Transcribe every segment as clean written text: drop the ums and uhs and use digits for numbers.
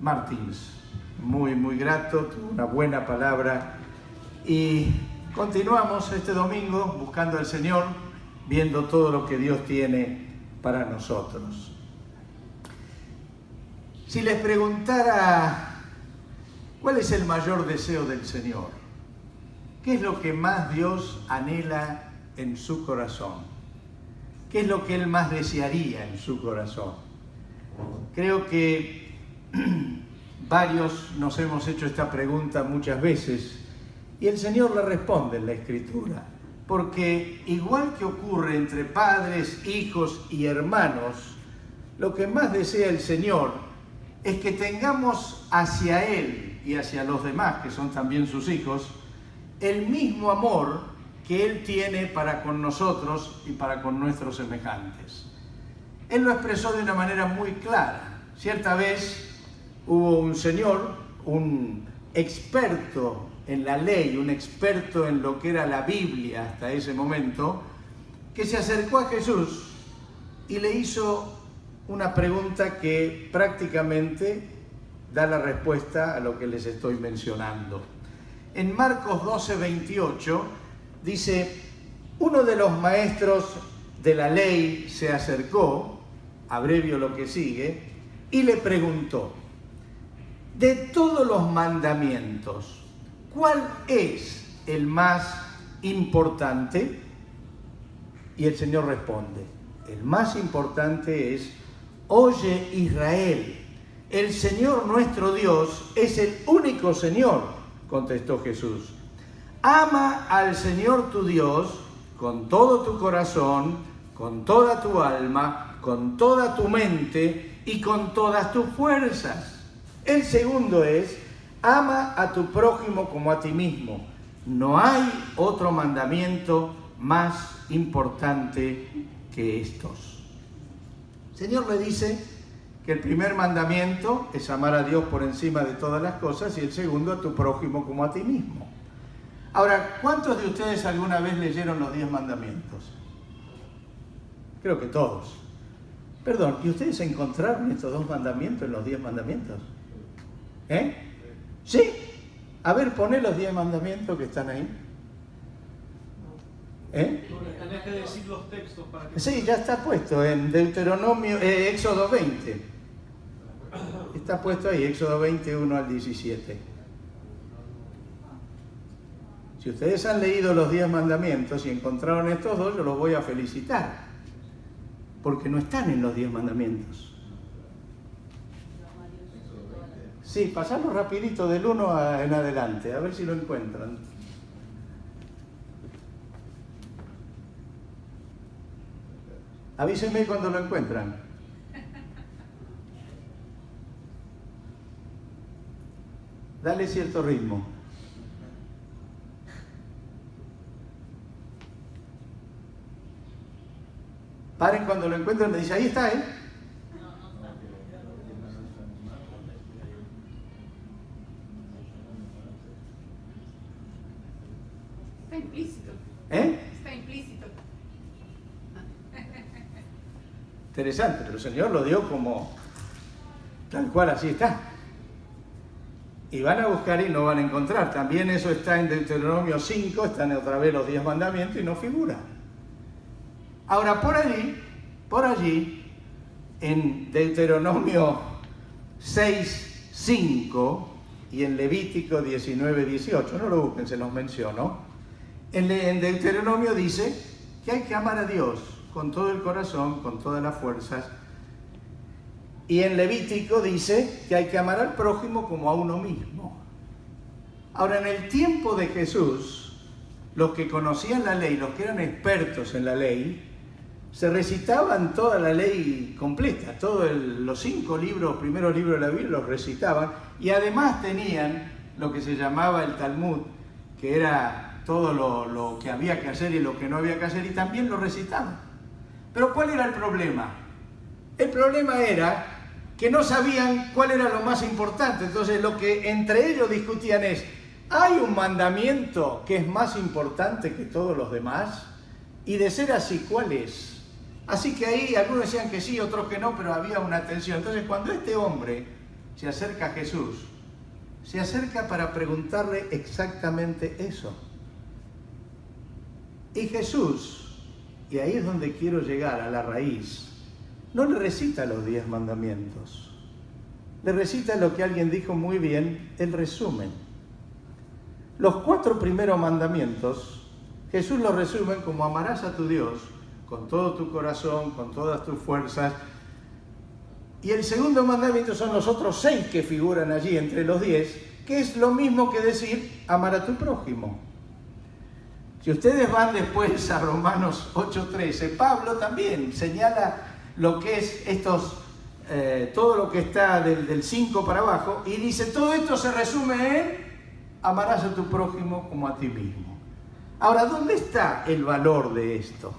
Martins. Muy, muy grato, tuvo una buena palabra. Y continuamos este domingo buscando al Señor, viendo todo lo que Dios tiene para nosotros. Si les preguntara cuál es el mayor deseo del Señor, ¿qué es lo que más Dios anhela en su corazón? ¿Qué es lo que Él más desearía en su corazón? Creo que varios nos hemos hecho esta pregunta muchas veces y el Señor la responde en la Escritura, porque igual que ocurre entre padres, hijos y hermanos, lo que más desea el Señor es que tengamos hacia Él y hacia los demás, que son también sus hijos, el mismo amor que Él tiene para con nosotros y para con nuestros semejantes. Él lo expresó de una manera muy clara. Cierta vez hubo un señor, un experto en la ley, un experto en lo que era la Biblia hasta ese momento, que se acercó a Jesús y le hizo una pregunta que prácticamente da la respuesta a lo que les estoy mencionando. En Marcos 12:28 dice: uno de los maestros de la ley se acercó, abrevio lo que sigue, y le preguntó: de todos los mandamientos, ¿cuál es el más importante? Y el Señor responde: el más importante es: oye Israel, el Señor nuestro Dios es el único Señor, contestó Jesús. Ama al Señor tu Dios con todo tu corazón, con toda tu alma, con toda tu mente y con todas tus fuerzas. El segundo es: ama a tu prójimo como a ti mismo. No hay otro mandamiento más importante que estos. El Señor le dice que el primer mandamiento es amar a Dios por encima de todas las cosas y el segundo a tu prójimo como a ti mismo. Ahora, ¿cuántos de ustedes alguna vez leyeron los 10 mandamientos? Creo que todos. Perdón, ¿y ustedes encontraron estos 2 mandamientos en los 10 mandamientos? ¿Sí? A ver, poné los 10 mandamientos que están ahí. Tenés que decir los textos para que... Sí, ya está puesto en Deuteronomio, Éxodo 20. Está puesto ahí, Éxodo 20, 1 al 17. Si ustedes han leído los 10 mandamientos y encontraron estos 2, yo los voy a felicitar, porque no están en los 10 mandamientos. Sí, pasarlo rapidito del 1 en adelante, a ver si lo encuentran. Avísenme cuando lo encuentran. Dale cierto ritmo. Paren cuando lo encuentren, me dice, ahí está, ¿eh? Está implícito. Está implícito. Interesante, pero el Señor lo dio como tal cual, así está. Y van a buscar y no van a encontrar. También eso está en Deuteronomio 5, están otra vez los 10 mandamientos y no figura. Ahora, por allí, en Deuteronomio 6, 5 y en Levítico 19, 18, no lo busquen, se los menciono. En Deuteronomio dice que hay que amar a Dios con todo el corazón, con todas las fuerzas. Y en Levítico dice que hay que amar al prójimo como a uno mismo. Ahora, en el tiempo de Jesús, los que conocían la ley, los que eran expertos en la ley, se recitaban toda la ley completa, todos los 5 primeros libros de la Biblia los recitaban, y además tenían lo que se llamaba el Talmud, que era todo lo que había que hacer y lo que no había que hacer, y también lo recitaban. Pero ¿cuál era el problema? El problema era que no sabían cuál era lo más importante. Entonces lo que entre ellos discutían es: ¿hay un mandamiento que es más importante que todos los demás? Y de ser así, ¿cuál es? Así que ahí algunos decían que sí, otros que no, pero había una tensión. Entonces cuando este hombre se acerca a Jesús, se acerca para preguntarle exactamente eso. Y Jesús, y ahí es donde quiero llegar a la raíz, no le recita los 10 mandamientos. Le recita lo que alguien dijo muy bien, el resumen. Los 4 primeros mandamientos, Jesús los resume como amarás a tu Dios con todo tu corazón, con todas tus fuerzas. Y el segundo mandamiento son los otros 6 que figuran allí entre los 10, que es lo mismo que decir amar a tu prójimo. Si ustedes van después a Romanos 8:13, Pablo también señala lo que es todo lo que está del 5 para abajo, y dice, todo esto se resume en amarás a tu prójimo como a ti mismo. Ahora, ¿dónde está el valor de esto?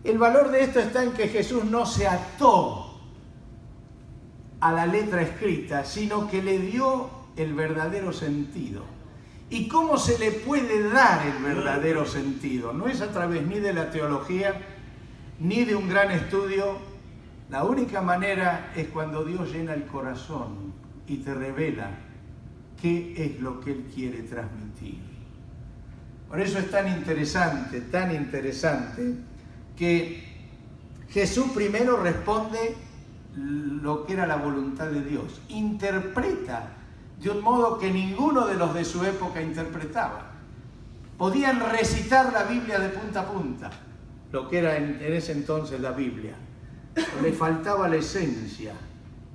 El valor de esto está en que Jesús no se ató a la letra escrita, sino que le dio el verdadero sentido. ¿Y cómo se le puede dar el verdadero sentido? No es a través ni de la teología, ni de un gran estudio. La única manera es cuando Dios llena el corazón y te revela qué es lo que Él quiere transmitir. Por eso es tan interesante que Jesús primero responde lo que era la voluntad de Dios. Interpreta de un modo que ninguno de los de su época interpretaba. Podían recitar la Biblia de punta a punta, lo que era en ese entonces la Biblia. Le faltaba la esencia,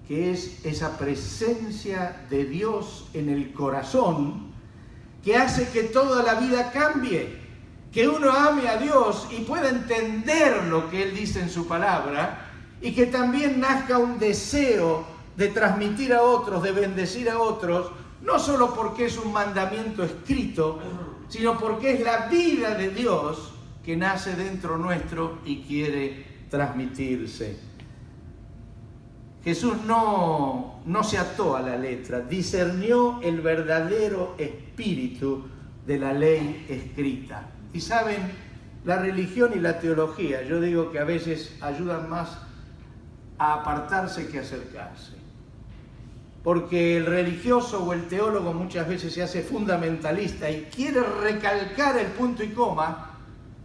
que es esa presencia de Dios en el corazón, que hace que toda la vida cambie, que uno ame a Dios y pueda entender lo que Él dice en su palabra, y que también nazca un deseo de transmitir a otros, de bendecir a otros, no solo porque es un mandamiento escrito, sino porque es la vida de Dios que nace dentro nuestro y quiere transmitirse. Jesús no se ató a la letra, discernió el verdadero espíritu de la ley escrita. Y saben, la religión y la teología, yo digo que a veces ayudan más a apartarse que a acercarse. Porque el religioso o el teólogo muchas veces se hace fundamentalista y quiere recalcar el punto y coma,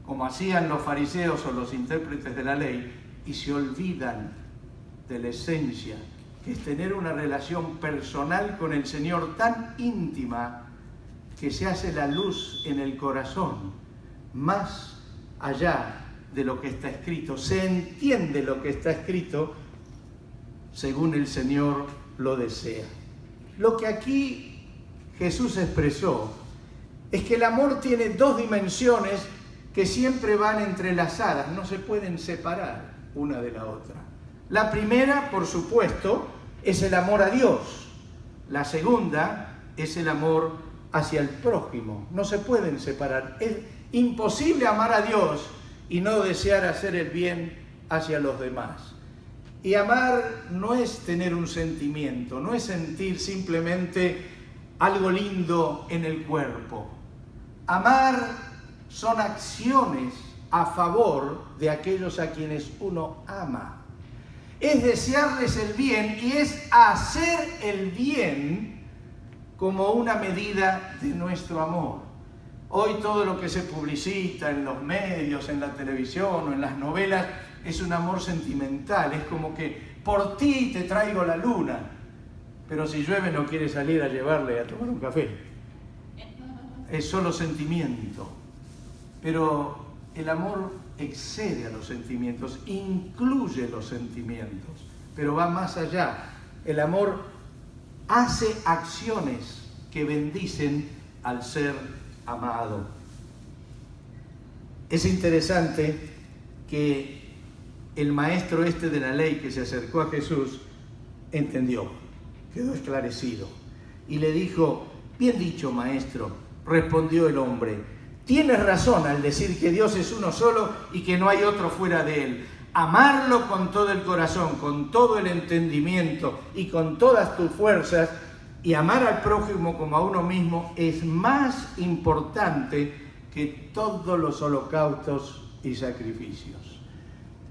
como hacían los fariseos o los intérpretes de la ley, y se olvidan de la esencia, que es tener una relación personal con el Señor tan íntima que se hace la luz en el corazón, más allá de lo que está escrito. Se entiende lo que está escrito según el Señor lo desea. Lo que aquí Jesús expresó es que el amor tiene 2 dimensiones que siempre van entrelazadas, no se pueden separar una de la otra. La primera, por supuesto, es el amor a Dios. La segunda es el amor hacia el prójimo. No se pueden separar. Es imposible amar a Dios y no desear hacer el bien hacia los demás. Y amar no es tener un sentimiento, no es sentir simplemente algo lindo en el cuerpo. Amar son acciones a favor de aquellos a quienes uno ama. Es desearles el bien y es hacer el bien como una medida de nuestro amor. Hoy todo lo que se publicita en los medios, en la televisión o en las novelas es un amor sentimental. Es como que por ti te traigo la luna, pero si llueve no quieres salir a llevarle a tomar un café. Es solo sentimiento. Pero el amor excede a los sentimientos, incluye los sentimientos, pero va más allá. El amor hace acciones que bendicen al ser amado. Es interesante que el maestro de la ley que se acercó a Jesús entendió, quedó esclarecido y le dijo: bien dicho, maestro, respondió el hombre. Tienes razón al decir que Dios es uno solo y que no hay otro fuera de Él. Amarlo con todo el corazón, con todo el entendimiento y con todas tus fuerzas, y amar al prójimo como a uno mismo es más importante que todos los holocaustos y sacrificios.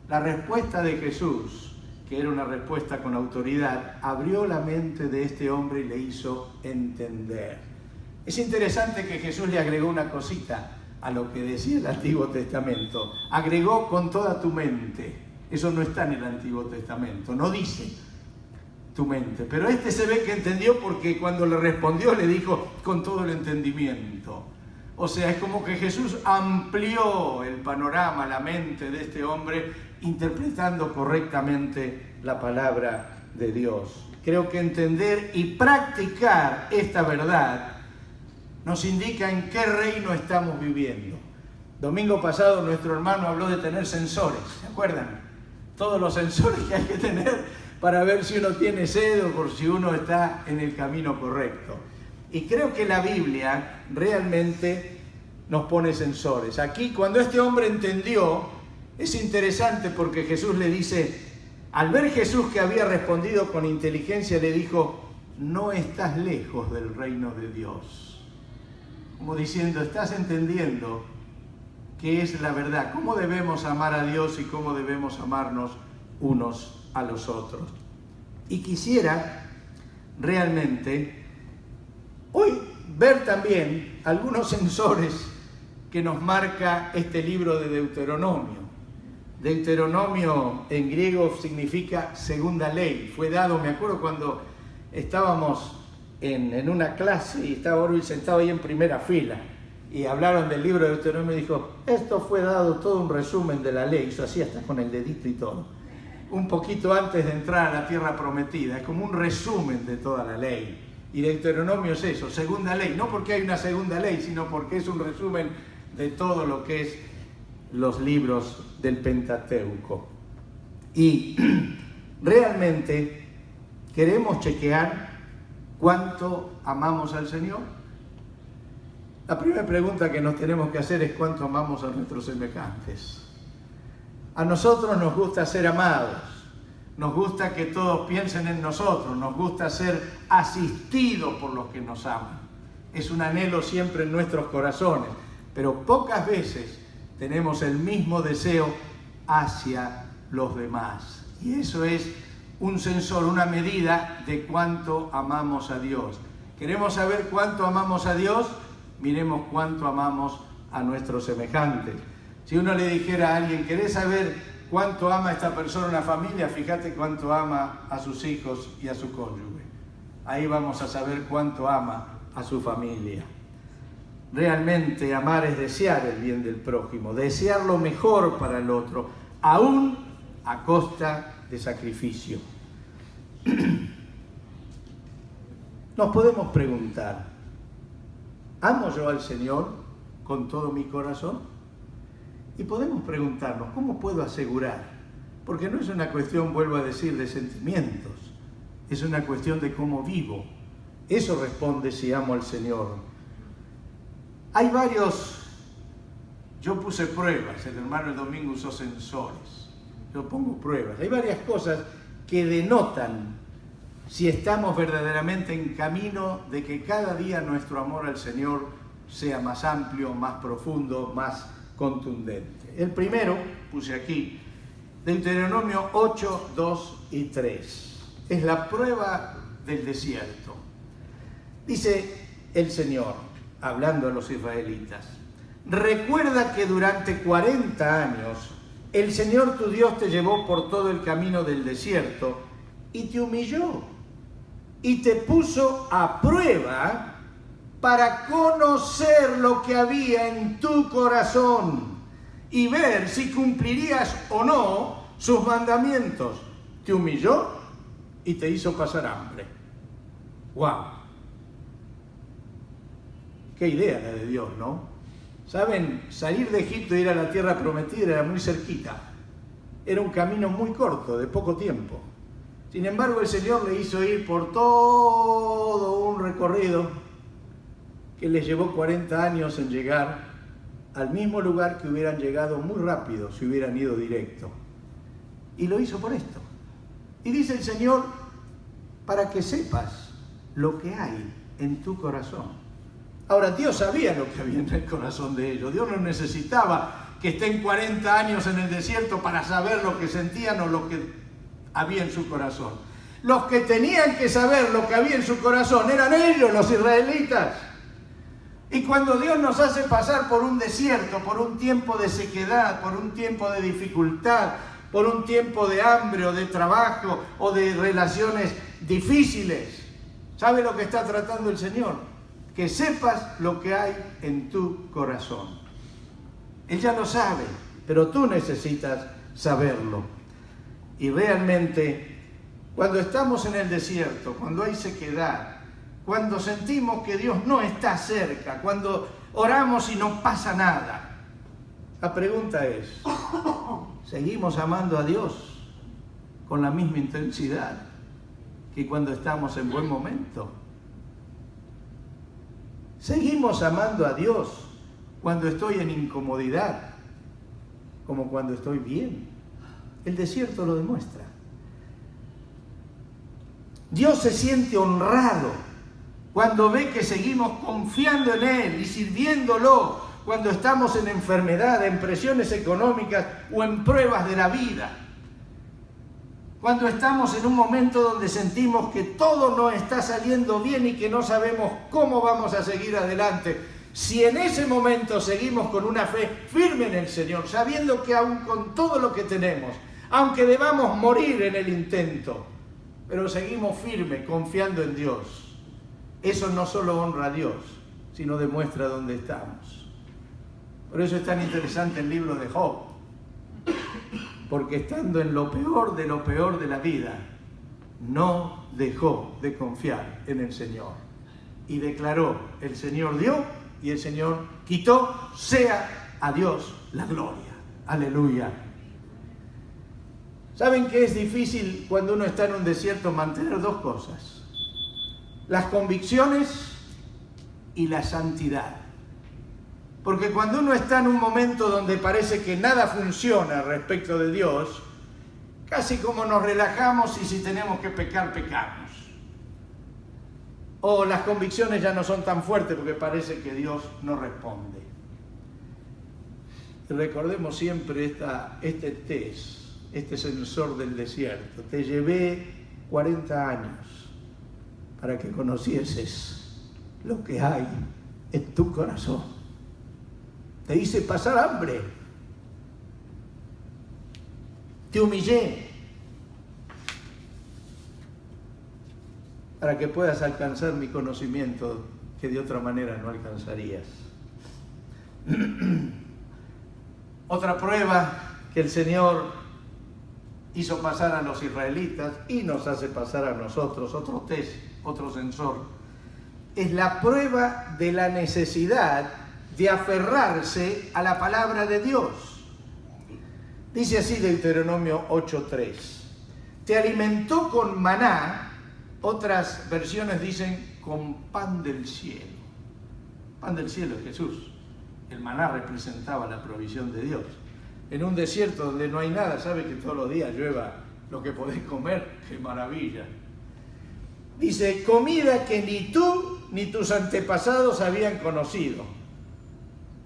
La respuesta de Jesús que era una respuesta con autoridad, abrió la mente de este hombre y le hizo entender. Es interesante que Jesús le agregó una cosita a lo que decía el Antiguo Testamento. Agregó con toda tu mente. Eso no está en el Antiguo Testamento, no dice tu mente. Pero este se ve que entendió porque cuando le respondió le dijo con todo el entendimiento. O sea, es como que Jesús amplió el panorama, la mente de este hombre, interpretando correctamente la palabra de Dios. Creo que entender y practicar esta verdad nos indica en qué reino estamos viviendo. Domingo pasado nuestro hermano habló de tener sensores, ¿se acuerdan? Todos los sensores que hay que tener para ver si uno tiene sed o por si uno está en el camino correcto. Y creo que la Biblia realmente nos pone sensores. Aquí, cuando este hombre entendió, es interesante porque Jesús le dice, al ver Jesús que había respondido con inteligencia, le dijo, no estás lejos del reino de Dios. Como diciendo, estás entendiendo qué es la verdad, cómo debemos amar a Dios y cómo debemos amarnos unos a los otros. Y quisiera realmente hoy ver también algunos sensores que nos marca este libro de Deuteronomio. Deuteronomio en griego significa segunda ley. Fue dado, me acuerdo cuando estábamos en una clase y estaba Orwell sentado ahí en primera fila y hablaron del libro de Deuteronomio y dijo, esto fue dado todo un resumen de la ley, hizo así hasta con el dedito y todo, un poquito antes de entrar a la tierra prometida, es como un resumen de toda la ley. Y Deuteronomio es eso, segunda ley, no porque hay una segunda ley, sino porque es un resumen de todo lo que es los libros del Pentateuco. Y realmente queremos chequear cuánto amamos al Señor. La primera pregunta que nos tenemos que hacer es cuánto amamos a nuestros semejantes. A nosotros nos gusta ser amados, nos gusta que todos piensen en nosotros, nos gusta ser asistidos por los que nos aman. Es un anhelo siempre en nuestros corazones, pero pocas veces tenemos el mismo deseo hacia los demás. Y eso es un sensor, una medida de cuánto amamos a Dios. ¿Queremos saber cuánto amamos a Dios? Miremos cuánto amamos a nuestros semejantes. Si uno le dijera a alguien, ¿querés saber cuánto ama a esta persona una familia? Fíjate cuánto ama a sus hijos y a su cónyuge. Ahí vamos a saber cuánto ama a su familia. Realmente amar es desear el bien del prójimo, desear lo mejor para el otro, aún a costa de sacrificio. Nos podemos preguntar, ¿amo yo al Señor con todo mi corazón? Y podemos preguntarnos, ¿cómo puedo asegurar? Porque no es una cuestión, vuelvo a decir, de sentimientos, es una cuestión de cómo vivo. Eso responde si amo al Señor. Hay varios, yo puse pruebas, el hermano el domingo usó sensores, yo pongo pruebas. Hay varias cosas que denotan si estamos verdaderamente en camino de que cada día nuestro amor al Señor sea más amplio, más profundo, más contundente. El primero, puse aquí, Deuteronomio 8, 2 y 3. Es la prueba del desierto. Dice el Señor, hablando a los israelitas, recuerda que durante 40 años el Señor tu Dios te llevó por todo el camino del desierto y te humilló y te puso a prueba para conocer lo que había en tu corazón y ver si cumplirías o no sus mandamientos. Te humilló y te hizo pasar hambre. ¡Wow! Qué idea la de Dios, ¿no? Saben, salir de Egipto e ir a la tierra prometida era muy cerquita. Era un camino muy corto, de poco tiempo. Sin embargo, el Señor le hizo ir por todo un recorrido que les llevó 40 años en llegar al mismo lugar que hubieran llegado muy rápido si hubieran ido directo. Y lo hizo por esto. Y dice el Señor, para que sepas lo que hay en tu corazón. Ahora, Dios sabía lo que había en el corazón de ellos. Dios no necesitaba que estén 40 años en el desierto para saber lo que sentían o lo que había en su corazón. Los que tenían que saber lo que había en su corazón eran ellos, los israelitas. Y cuando Dios nos hace pasar por un desierto, por un tiempo de sequedad, por un tiempo de dificultad, por un tiempo de hambre o de trabajo o de relaciones difíciles, ¿sabe lo que está tratando el Señor? Que sepas lo que hay en tu corazón. Él ya lo sabe, pero tú necesitas saberlo. Y realmente, cuando estamos en el desierto, cuando hay sequedad, cuando sentimos que Dios no está cerca, cuando oramos y no pasa nada, la pregunta es, ¿seguimos amando a Dios con la misma intensidad que cuando estamos en buen momento? ¿Seguimos amando a Dios cuando estoy en incomodidad como cuando estoy bien? El desierto lo demuestra. Dios se siente honrado cuando ve que seguimos confiando en Él y sirviéndolo cuando estamos en enfermedad, en presiones económicas o en pruebas de la vida. Cuando estamos en un momento donde sentimos que todo no está saliendo bien y que no sabemos cómo vamos a seguir adelante. Si en ese momento seguimos con una fe firme en el Señor, sabiendo que aún con todo lo que tenemos, aunque debamos morir en el intento, pero seguimos firmes, confiando en Dios, eso no solo honra a Dios, sino demuestra dónde estamos. Por eso es tan interesante el libro de Job, porque estando en lo peor de la vida, no dejó de confiar en el Señor. Y declaró, el Señor dio y el Señor quitó, sea a Dios la gloria. Aleluya. ¿Saben que es difícil cuando uno está en un desierto mantener dos cosas? Las convicciones y la santidad. Porque cuando uno está en un momento donde parece que nada funciona respecto de Dios, casi como nos relajamos y si tenemos que pecar, pecamos. O las convicciones ya no son tan fuertes porque parece que Dios no responde. Y recordemos siempre este test, este sensor del desierto. Te llevé 40 años para que conocieses lo que hay en tu corazón. Te hice pasar hambre. Te humillé para que puedas alcanzar mi conocimiento que de otra manera no alcanzarías. Otra prueba que el Señor hizo pasar a los israelitas y nos hace pasar a nosotros, otro test, otro sensor, es la prueba de la necesidad de aferrarse a la palabra de Dios. Dice así Deuteronomio 8:3. Te alimentó con maná, otras versiones dicen con pan del cielo. Pan del cielo es Jesús. El maná representaba la provisión de Dios. En un desierto donde no hay nada, sabe que todos los días llueva lo que podés comer, qué maravilla. Dice, comida que ni tú ni tus antepasados habían conocido,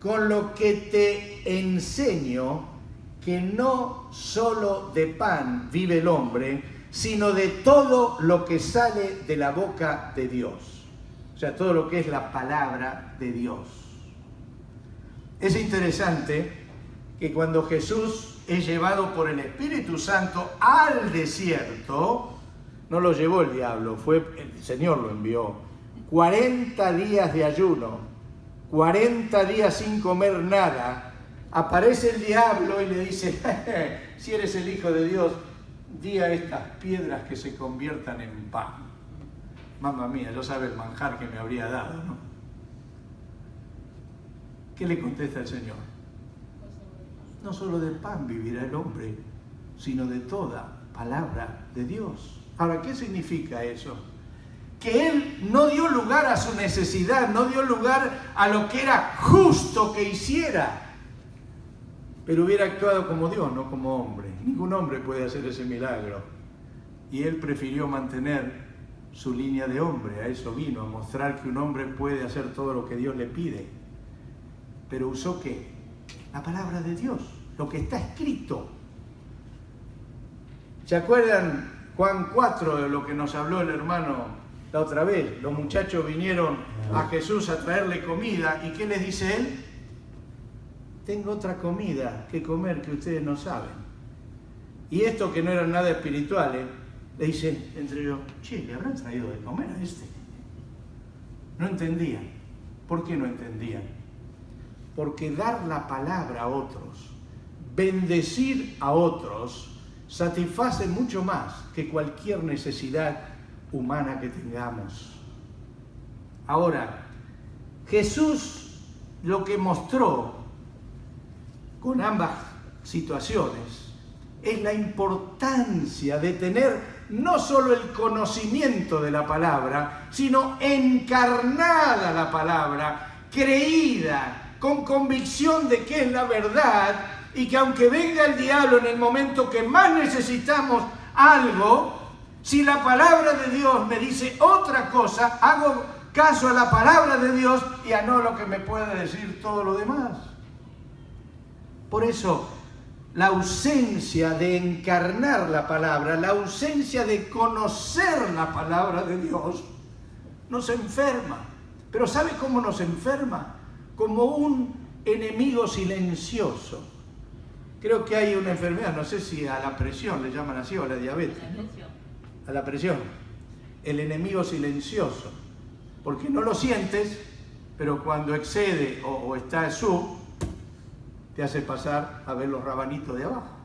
con lo que te enseño que no solo de pan vive el hombre, sino de todo lo que sale de la boca de Dios. O sea, todo lo que es la palabra de Dios. Es interesante que cuando Jesús es llevado por el Espíritu Santo al desierto, no lo llevó el diablo, el Señor lo envió. 40 días de ayuno, 40 días sin comer nada. Aparece el diablo y le dice, si eres el Hijo de Dios, di a estas piedras que se conviertan en pan. Mamma mía, yo sabe el manjar que me habría dado, ¿no? ¿Qué le contesta el Señor? No solo de pan vivirá el hombre, sino de toda palabra de Dios. Ahora, ¿qué significa eso? Que Él no dio lugar a su necesidad, no dio lugar a lo que era justo que hiciera, pero hubiera actuado como Dios, no como hombre. Ningún hombre puede hacer ese milagro. Y Él prefirió mantener su línea de hombre. A eso vino, a mostrar que un hombre puede hacer todo lo que Dios le pide. Pero usó ¿qué? La palabra de Dios, lo que está escrito. ¿Se acuerdan Juan 4 de lo que nos habló el hermano la otra vez? Los muchachos vinieron a Jesús a traerle comida. ¿Y qué les dice él? Tengo otra comida que comer que ustedes no saben. Y estos que no eran nada espirituales, le dicen entre ellos, che, ¿le habrán traído de comer a este? No entendían. ¿Por qué no entendían? Porque dar la palabra a otros, bendecir a otros, satisface mucho más que cualquier necesidad humana que tengamos. Ahora, Jesús lo que mostró con ambas situaciones es la importancia de tener no solo el conocimiento de la palabra, sino encarnada la palabra, creída, con convicción de que es la verdad, y que aunque venga el diablo en el momento que más necesitamos algo, si la palabra de Dios me dice otra cosa, hago caso a la palabra de Dios y a no lo que me pueda decir todo lo demás. Por eso, la ausencia de encarnar la palabra, la ausencia de conocer la palabra de Dios, nos enferma. Pero ¿sabe cómo nos enferma? Como un enemigo silencioso. Creo que hay una enfermedad, no sé si a la presión le llaman así o a la diabetes, ¿no? A la presión. El enemigo silencioso. Porque no lo sientes, pero cuando excede o está te hace pasar a ver los rabanitos de abajo.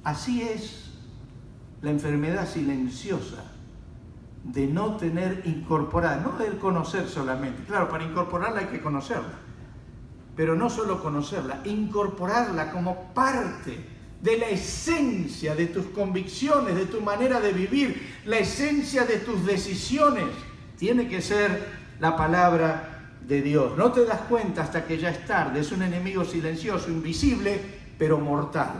Así es la enfermedad silenciosa de no tener incorporada, no del conocer solamente. Claro, para incorporarla hay que conocerla, pero no solo conocerla, incorporarla como parte de la esencia de tus convicciones, de tu manera de vivir, la esencia de tus decisiones. Tiene que ser la palabra de Dios. No te das cuenta hasta que ya es tarde. Es un enemigo silencioso, invisible, pero mortal.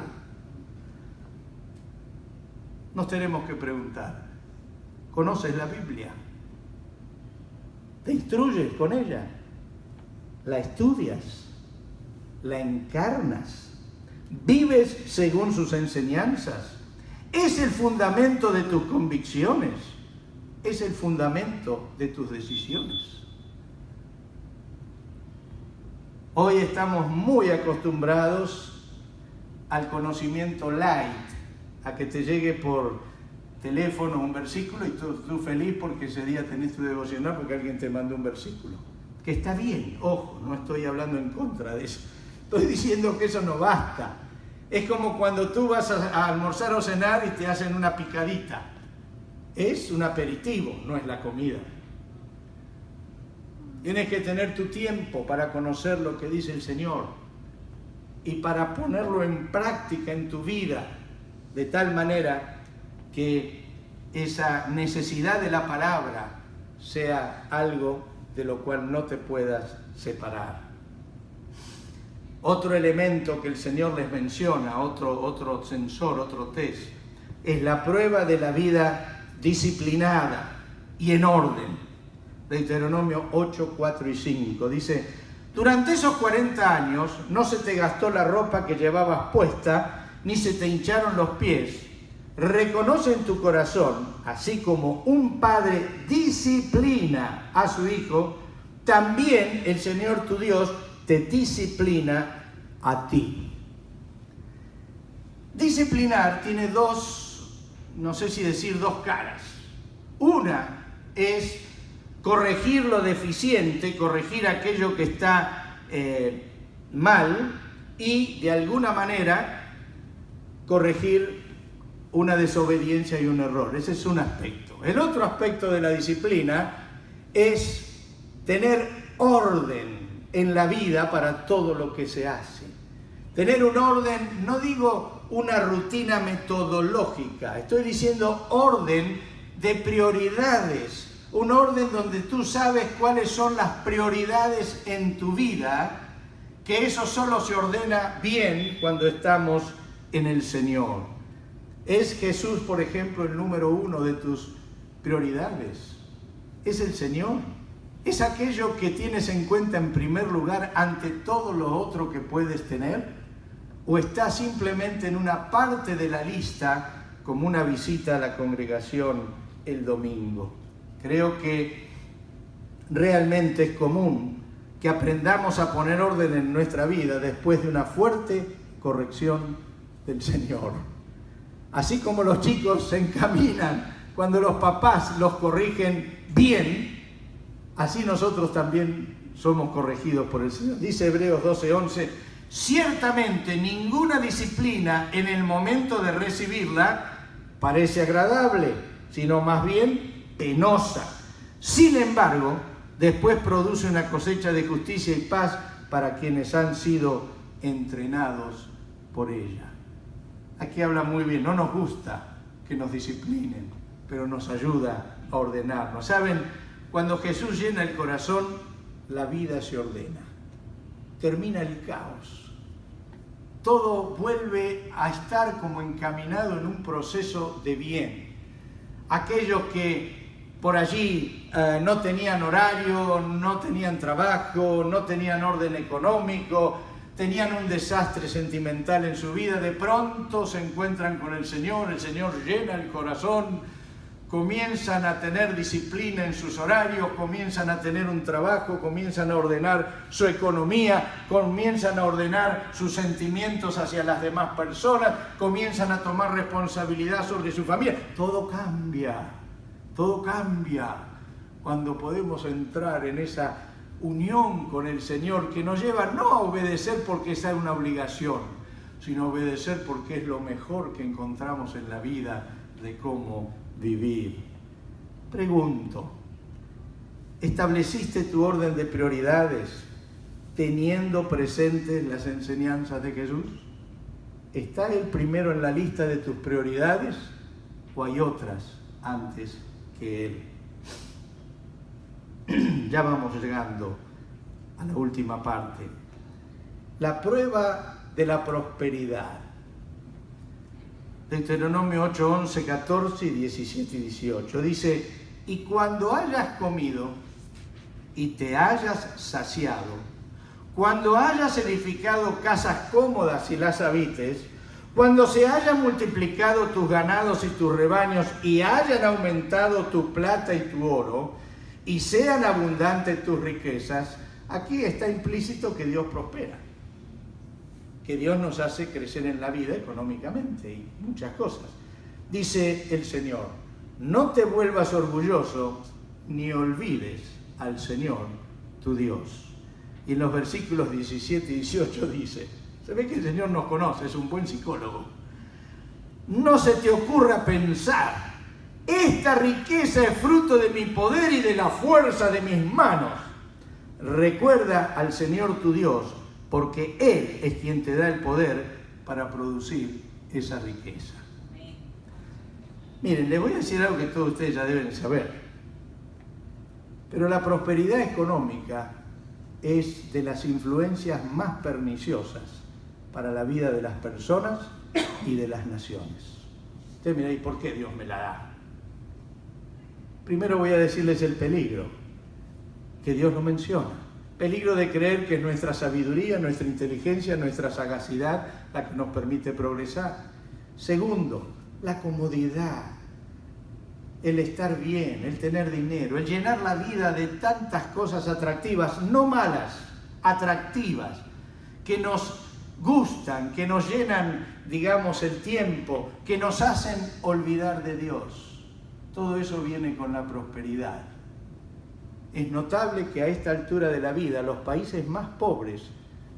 Nos tenemos que preguntar, ¿conoces la Biblia? ¿Te instruyes con ella? ¿La estudias? ¿La encarnas? ¿Vives según sus enseñanzas? ¿Es el fundamento de tus convicciones? ¿Es el fundamento de tus decisiones? Hoy estamos muy acostumbrados al conocimiento light, a que te llegue por teléfono un versículo y tú feliz porque ese día tenés tu devocional porque alguien te mandó un versículo. Que está bien, ojo, no estoy hablando en contra de eso. Estoy diciendo que eso no basta. Es como cuando tú vas a almorzar o cenar y te hacen una picadita. Es un aperitivo, no es la comida. Tienes que tener tu tiempo para conocer lo que dice el Señor y para ponerlo en práctica en tu vida, de tal manera que esa necesidad de la palabra sea algo de lo cual no te puedas separar. Otro elemento que el Señor les menciona, otro sensor, otro test, es la prueba de la vida disciplinada y en orden. Deuteronomio 8, 4 y 5 dice: durante esos 40 años no se te gastó la ropa que llevabas puesta, ni se te hincharon los pies. Reconoce en tu corazón, así como un padre disciplina a su hijo, también el Señor tu Dios te disciplina a ti. Disciplinar tiene dos, no sé si decir dos caras. Una es corregir lo deficiente, corregir aquello que está mal y de alguna manera corregir una desobediencia y un error. Ese es un aspecto. El otro aspecto de la disciplina es tener orden en la vida para todo lo que se hace. Tener un orden, no digo una rutina metodológica, estoy diciendo orden de prioridades. Un orden donde tú sabes cuáles son las prioridades en tu vida, que eso solo se ordena bien cuando estamos en el Señor. ¿Es Jesús, por ejemplo, el número 1 de tus prioridades? ¿Es el Señor? ¿Es aquello que tienes en cuenta en primer lugar ante todo lo otro que puedes tener? ¿O está simplemente en una parte de la lista como una visita a la congregación el domingo? Creo que realmente es común que aprendamos a poner orden en nuestra vida después de una fuerte corrección del Señor. Así como los chicos se encaminan cuando los papás los corrigen bien, así nosotros también somos corregidos por el Señor. Dice Hebreos 12:11, ciertamente ninguna disciplina en el momento de recibirla parece agradable, sino más bien penosa. Sin embargo, después produce una cosecha de justicia y paz para quienes han sido entrenados por ella. Aquí habla muy bien, no nos gusta que nos disciplinen, pero nos ayuda a ordenarnos. ¿Saben? Cuando Jesús llena el corazón, la vida se ordena. Termina el caos. Todo vuelve a estar como encaminado en un proceso de bien. Aquellos que por allí no tenían horario, no tenían trabajo, no tenían orden económico, tenían un desastre sentimental en su vida, de pronto se encuentran con el Señor llena el corazón, comienzan a tener disciplina en sus horarios, comienzan a tener un trabajo, comienzan a ordenar su economía, comienzan a ordenar sus sentimientos hacia las demás personas, comienzan a tomar responsabilidad sobre su familia. Todo cambia cuando podemos entrar en esa unión con el Señor que nos lleva no a obedecer porque sea una obligación, sino a obedecer porque es lo mejor que encontramos en la vida de cómo vivir. Pregunto, ¿estableciste tu orden de prioridades teniendo presentes las enseñanzas de Jesús? ¿Está Él primero en la lista de tus prioridades o hay otras antes que Él? Ya vamos llegando a la última parte. La prueba de la prosperidad. Deuteronomio 8, 11, 14, 17 y 18. Dice, y cuando hayas comido y te hayas saciado, cuando hayas edificado casas cómodas y las habites, cuando se hayan multiplicado tus ganados y tus rebaños y hayan aumentado tu plata y tu oro, y sean abundantes tus riquezas, aquí está implícito que Dios prospera, que Dios nos hace crecer en la vida económicamente y muchas cosas. Dice el Señor, no te vuelvas orgulloso ni olvides al Señor tu Dios. Y en los versículos 17 y 18 dice, se ve que el Señor nos conoce, es un buen psicólogo. No se te ocurra pensar, esta riqueza es fruto de mi poder y de la fuerza de mis manos. Recuerda al Señor tu Dios, porque Él es quien te da el poder para producir esa riqueza. Miren, les voy a decir algo que todos ustedes ya deben saber. Pero la prosperidad económica es de las influencias más perniciosas para la vida de las personas y de las naciones. Ustedes miren, ¿y por qué Dios me la da? Primero voy a decirles el peligro, que Dios no menciona. Peligro de creer que es nuestra sabiduría, nuestra inteligencia, nuestra sagacidad la que nos permite progresar. Segundo, la comodidad, el estar bien, el tener dinero, el llenar la vida de tantas cosas atractivas, no malas, atractivas, que nos gustan, que nos llenan, digamos, el tiempo, que nos hacen olvidar de Dios. Todo eso viene con la prosperidad. Es notable que a esta altura de la vida los países más pobres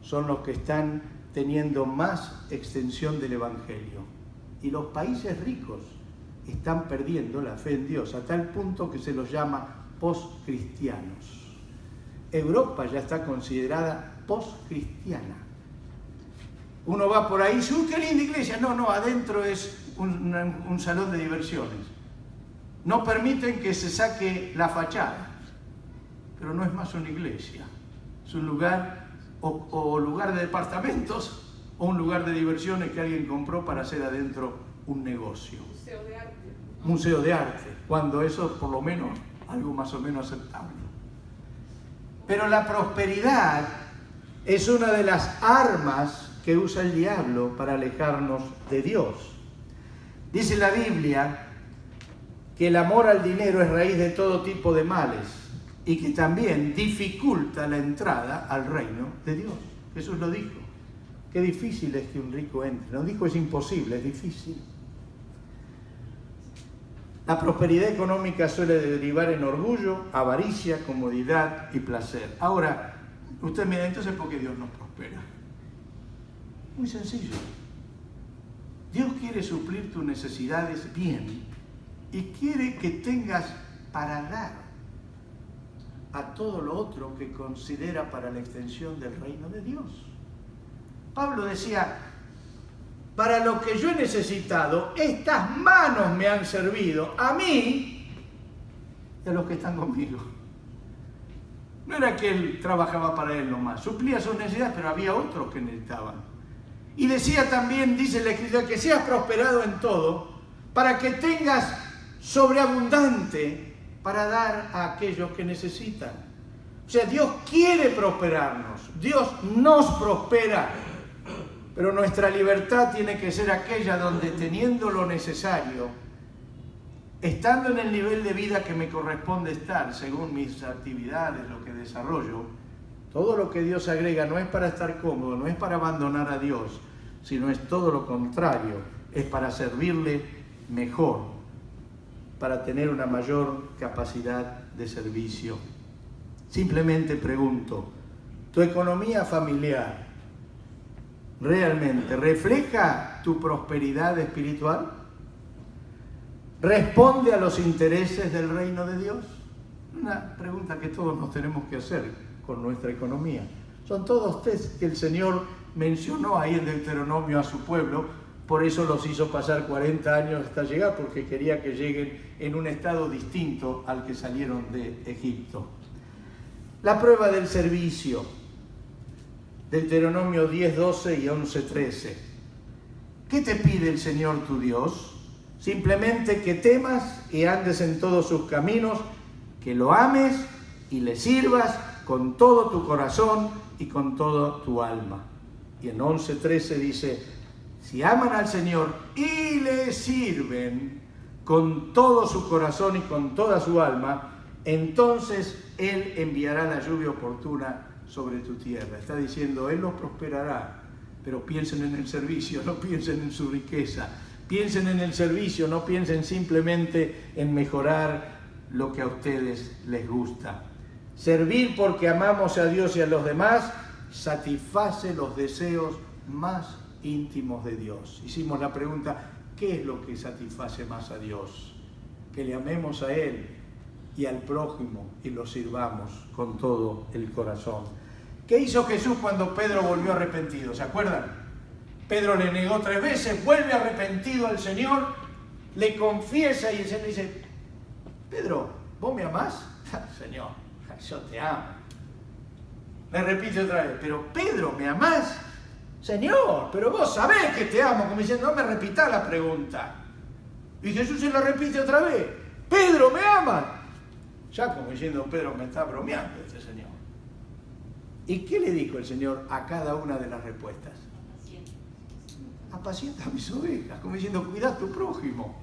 son los que están teniendo más extensión del Evangelio. Y los países ricos están perdiendo la fe en Dios, a tal punto que se los llama postcristianos. Europa ya está considerada postcristiana. Uno va por ahí y dice, ¡qué linda iglesia! No, adentro es un salón de diversiones. No permiten que se saque la fachada, pero no es más una iglesia. Es un lugar, o lugar de departamentos, o un lugar de diversiones que alguien compró para hacer adentro un negocio. Museo de arte. Museo de arte, cuando eso es por lo menos algo más o menos aceptable. Pero la prosperidad es una de las armas que usa el diablo para alejarnos de Dios. Dice la Biblia que el amor al dinero es raíz de todo tipo de males y que también dificulta la entrada al reino de Dios. Jesús lo dijo. Qué difícil es que un rico entre. No dijo es imposible, es difícil. La prosperidad económica suele derivar en orgullo, avaricia, comodidad y placer. Ahora, usted me dirá, entonces, ¿por qué Dios nos prospera? Muy sencillo. Dios quiere suplir tus necesidades bien y quiere que tengas para dar a todo lo otro que considera para la extensión del reino de Dios. Pablo decía, para lo que yo he necesitado, estas manos me han servido a mí y a los que están conmigo. No era que él trabajaba para él nomás, suplía sus necesidades, pero había otros que necesitaban. Y decía también, dice la Escritura, que seas prosperado en todo, para que tengas sobreabundante para dar a aquellos que necesitan. O sea, Dios quiere prosperarnos, Dios nos prospera, pero nuestra libertad tiene que ser aquella donde, teniendo lo necesario, estando en el nivel de vida que me corresponde estar, según mis actividades, lo que desarrollo, todo lo que Dios agrega no es para estar cómodo, no es para abandonar a Dios, sino es todo lo contrario, es para servirle mejor, para tener una mayor capacidad de servicio. Simplemente pregunto, ¿tu economía familiar realmente refleja tu prosperidad espiritual? ¿Responde a los intereses del reino de Dios? Una pregunta que todos nos tenemos que hacer con nuestra economía. Son todos test que el Señor mencionó ahí en Deuteronomio a su pueblo, por eso los hizo pasar 40 años hasta llegar, porque quería que lleguen en un estado distinto al que salieron de Egipto. La prueba del servicio, Deuteronomio 10, 12 y 11, 13. ¿Qué te pide el Señor tu Dios? Simplemente que temas y andes en todos sus caminos, que lo ames y le sirvas con todo tu corazón y con toda tu alma. Y en 11:13 dice, si aman al Señor y le sirven con todo su corazón y con toda su alma, entonces Él enviará la lluvia oportuna sobre tu tierra. Está diciendo, Él los prosperará, pero piensen en el servicio, no piensen en su riqueza. Piensen en el servicio, no piensen simplemente en mejorar lo que a ustedes les gusta. Servir porque amamos a Dios y a los demás satisface los deseos más íntimos de Dios. Hicimos la pregunta, ¿qué es lo que satisface más a Dios? Que le amemos a Él y al prójimo y lo sirvamos con todo el corazón. ¿Qué hizo Jesús cuando Pedro volvió arrepentido? ¿Se acuerdan? Pedro le negó 3 veces, vuelve arrepentido al Señor, le confiesa y el Señor dice, Pedro, ¿vos me amás? Señor, yo te amo. Me repite otra vez, pero Pedro, ¿me amás? Señor, pero vos sabés que te amo, como diciendo, no me repitás la pregunta. Y Jesús se la repite otra vez, Pedro, ¿me amas? Ya como diciendo, Pedro me está bromeando este Señor. ¿Y qué le dijo el Señor a cada una de las respuestas? Apacienta mis ovejas, como diciendo, cuida a tu prójimo.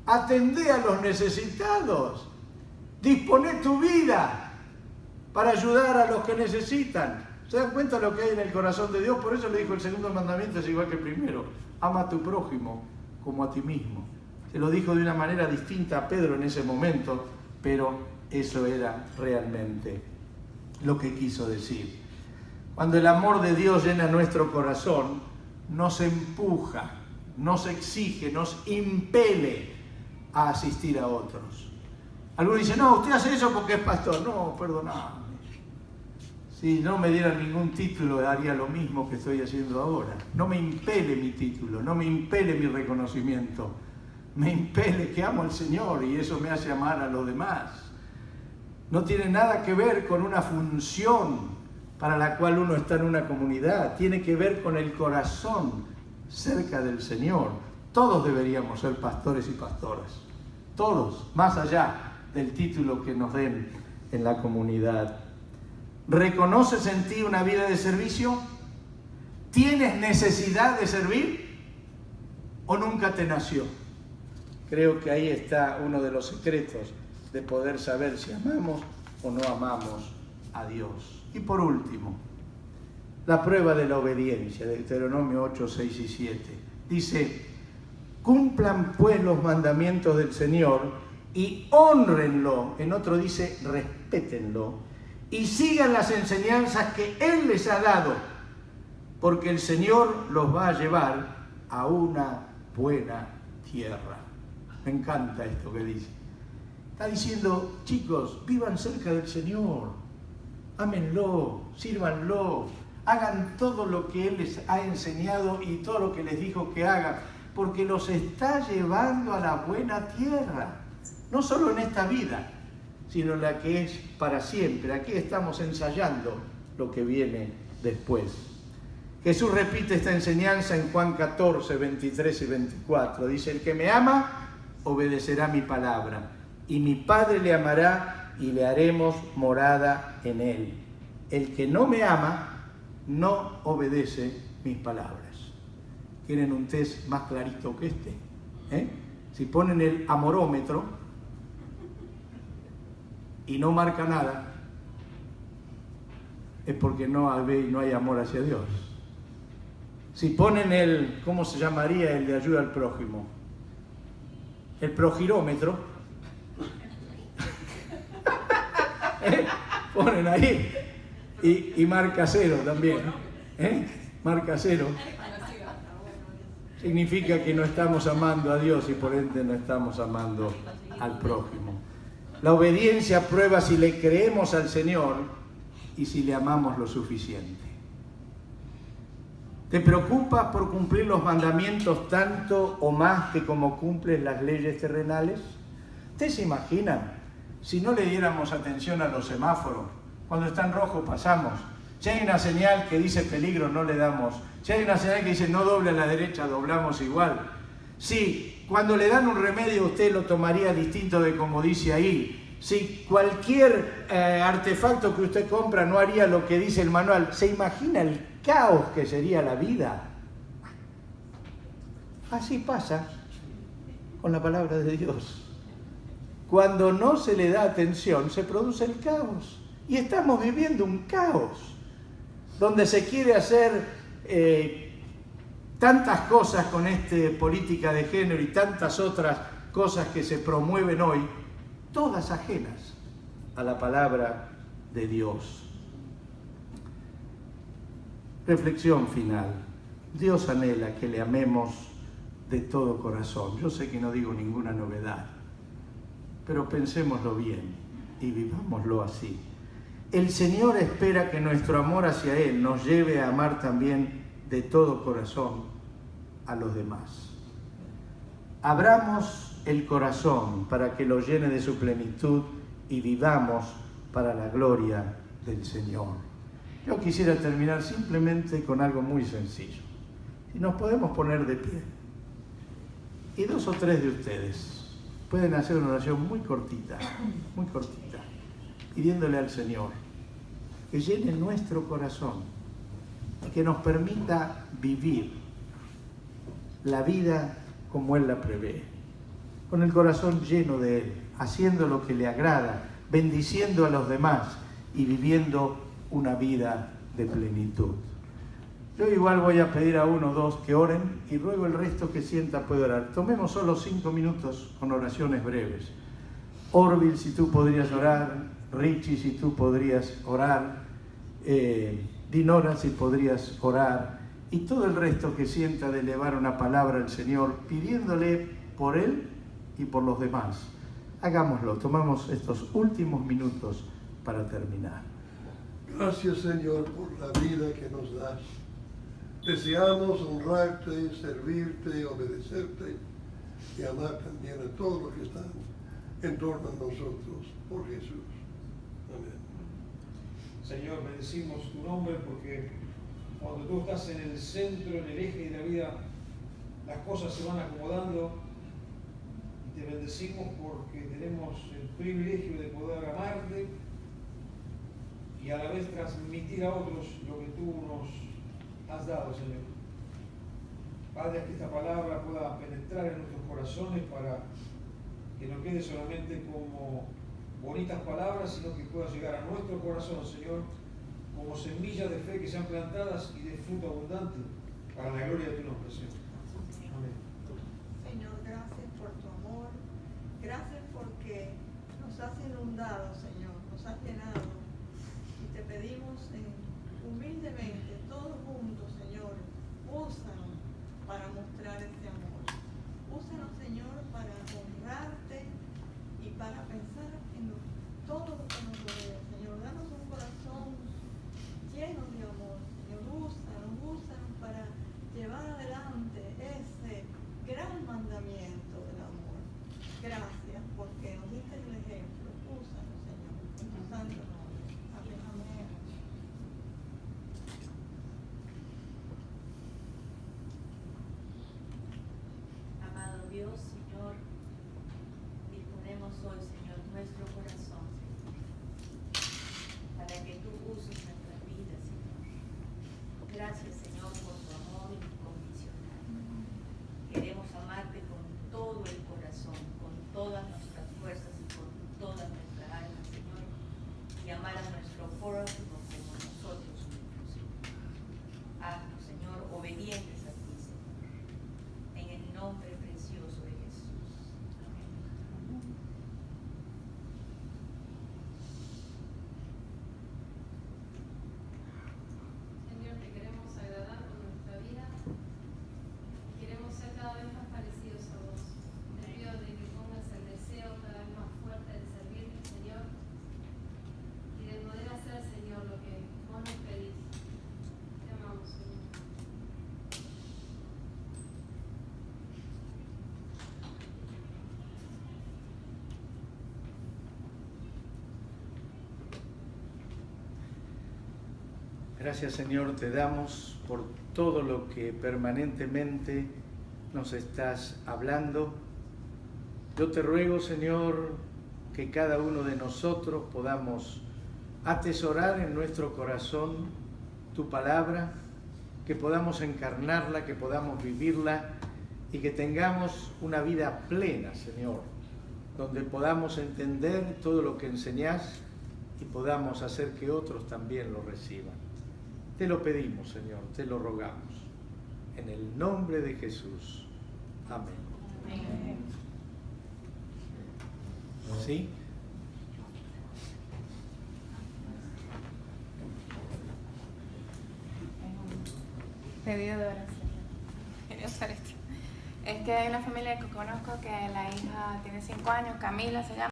Atendé a los necesitados. Disponé tu vida para ayudar a los que necesitan. ¿Se dan cuenta lo que hay en el corazón de Dios? Por eso le dijo el segundo mandamiento, es igual que el primero. Ama a tu prójimo como a ti mismo. Se lo dijo de una manera distinta a Pedro en ese momento, pero eso era realmente lo que quiso decir. Cuando el amor de Dios llena nuestro corazón, nos empuja, nos exige, nos impele a asistir a otros. Algunos dicen, no, usted hace eso porque es pastor. No, perdonadme. Si no me dieran ningún título, haría lo mismo que estoy haciendo ahora. No me impele mi título, no me impele mi reconocimiento. Me impele que amo al Señor y eso me hace amar a los demás. No tiene nada que ver con una función para la cual uno está en una comunidad. Tiene que ver con el corazón cerca del Señor. Todos deberíamos ser pastores y pastoras. Todos, más allá del título que nos den en la comunidad. ¿Reconoces en ti una vida de servicio? ¿Tienes necesidad de servir o nunca te nació? Creo que ahí está uno de los secretos de poder saber si amamos o no amamos a Dios. Y por último, la prueba de la obediencia, de Deuteronomio 8, 6 y 7. Dice: cumplan pues los mandamientos del Señor y hónrenlo. En otro dice, respétenlo. Y sigan las enseñanzas que Él les ha dado, porque el Señor los va a llevar a una buena tierra. Me encanta esto que dice. Está diciendo, chicos, vivan cerca del Señor, ámenlo, sírvanlo, hagan todo lo que Él les ha enseñado y todo lo que les dijo que hagan, porque los está llevando a la buena tierra, no solo en esta vida, sino en la que es para siempre. Aquí estamos ensayando lo que viene después. Jesús repite esta enseñanza en Juan 14, 23 y 24. Dice: el que me ama, obedecerá mi palabra, y mi Padre le amará y le haremos morada en él. El que no me ama, no obedece mis palabras. ¿Quieren un test más clarito que este? Si ponen el amorómetro y no marca nada, es porque no hay amor hacia Dios. Si ponen el, ¿cómo se llamaría el de ayuda al prójimo? El progirómetro. Ponen ahí y marca 0 también. Marca 0. Significa que no estamos amando a Dios y por ende no estamos amando al prójimo. La obediencia prueba si le creemos al Señor y si le amamos lo suficiente. ¿Te preocupas por cumplir los mandamientos tanto o más que como cumples las leyes terrenales? ¿Ustedes se imaginan si no le diéramos atención a los semáforos? Cuando está en rojo pasamos. Si hay una señal que dice peligro, no le damos. Si hay una señal que dice no doble a la derecha, doblamos igual. Si cuando le dan un remedio usted lo tomaría distinto de como dice ahí. Si cualquier artefacto que usted compra no haría lo que dice el manual, ¿se imagina el caos que sería la vida? Así pasa con la palabra de Dios. Cuando no se le da atención, se produce el caos. Y estamos viviendo un caos, donde se quiere hacer tantas cosas con esta política de género y tantas otras cosas que se promueven hoy, todas ajenas a la palabra de Dios. Reflexión final. Dios anhela que le amemos de todo corazón. Yo sé que no digo ninguna novedad, pero pensémoslo bien y vivámoslo así. El Señor espera que nuestro amor hacia Él nos lleve a amar también de todo corazón a los demás. Abramos el corazón para que lo llene de su plenitud y vivamos para la gloria del Señor. Yo quisiera terminar simplemente con algo muy sencillo. Si nos podemos poner de pie. Y 2 o 3 de ustedes pueden hacer una oración muy cortita, pidiéndole al Señor que llene nuestro corazón y que nos permita vivir la vida como Él la prevé, con el corazón lleno de Él, haciendo lo que le agrada, bendiciendo a los demás y viviendo una vida de plenitud. Yo igual voy a pedir a 1 o 2 que oren y luego el resto que sienta puede orar. Tomemos solo 5 minutos con oraciones breves. Orville, si tú podrías orar. Richie, si tú podrías orar. Dinora, si podrías orar. Y todo el resto que sienta de elevar una palabra al Señor, pidiéndole por Él y por los demás. Hagámoslo, tomamos estos últimos minutos para terminar. Gracias, Señor, por la vida que nos das. Deseamos honrarte, servirte, obedecerte y amar también a todos los que están en torno a nosotros, por Jesús. Amén. Señor, bendecimos tu nombre porque cuando tú estás en el centro, en el eje de la vida, las cosas se van acomodando. Y te bendecimos porque tenemos el privilegio de poder amarte y a la vez transmitir a otros lo que tú nos has dado, Señor. Padre, que esta palabra pueda penetrar en nuestros corazones para que no quede solamente como bonitas palabras, sino que pueda llegar a nuestro corazón, Señor, como semillas de fe que sean plantadas y de fruto abundante para la gloria de tu nombre, Señor. Amén. Señor, gracias por tu amor, gracias porque nos has inundado, Señor, nos has llenado, y te pedimos humildemente, todos juntos, Señor, úsanos para mostrar este amor, úsanos, Señor, para honrarte y para pensar en todo lo que nos rodea, Señor. Danos un corazón lleno de amor, Señor. Úsanos para llevar adelante ese gran mandamiento del amor. Gracias porque nos diste el ejemplo. Úsanos, Señor, en tu santo nombre. Amén. Amén. Amado Dios, Señor, disponemos hoy, Señor, nuestro corazón, Señor, para que tú uses nuestras vidas, Señor. Gracias, Señor, por tu amor incondicional. Queremos amarte con todo el corazón, con todas nuestras fuerzas y con toda nuestra alma, Señor, y amar a nuestro prójimo como nosotros mismos, Señor. Haznos, Señor, obedientes a ti, Señor, en el nombre precioso de Jesús. Amén. Señor, te queremos agradar con nuestra vida. Queremos ser cada vez más parecidos a vos. Te pido de que pongas el deseo cada vez más fuerte de servirte, Señor, y de poder hacer, Señor, lo que vos nos pedís. Te amamos, Señor. Gracias, Señor, te damos por todo lo que permanentemente nos estás hablando. Yo te ruego, Señor, que cada uno de nosotros podamos atesorar en nuestro corazón tu palabra, que podamos encarnarla, que podamos vivirla y que tengamos una vida plena, Señor, donde podamos entender todo lo que enseñás y podamos hacer que otros también lo reciban. Te lo pedimos, Señor, te lo rogamos. En el nombre de Jesús. Amén. Amén. ¿Sí? Pedido de oración. Quería usar esto. Es que hay una familia que conozco que la hija tiene 5 años, Camila se llama.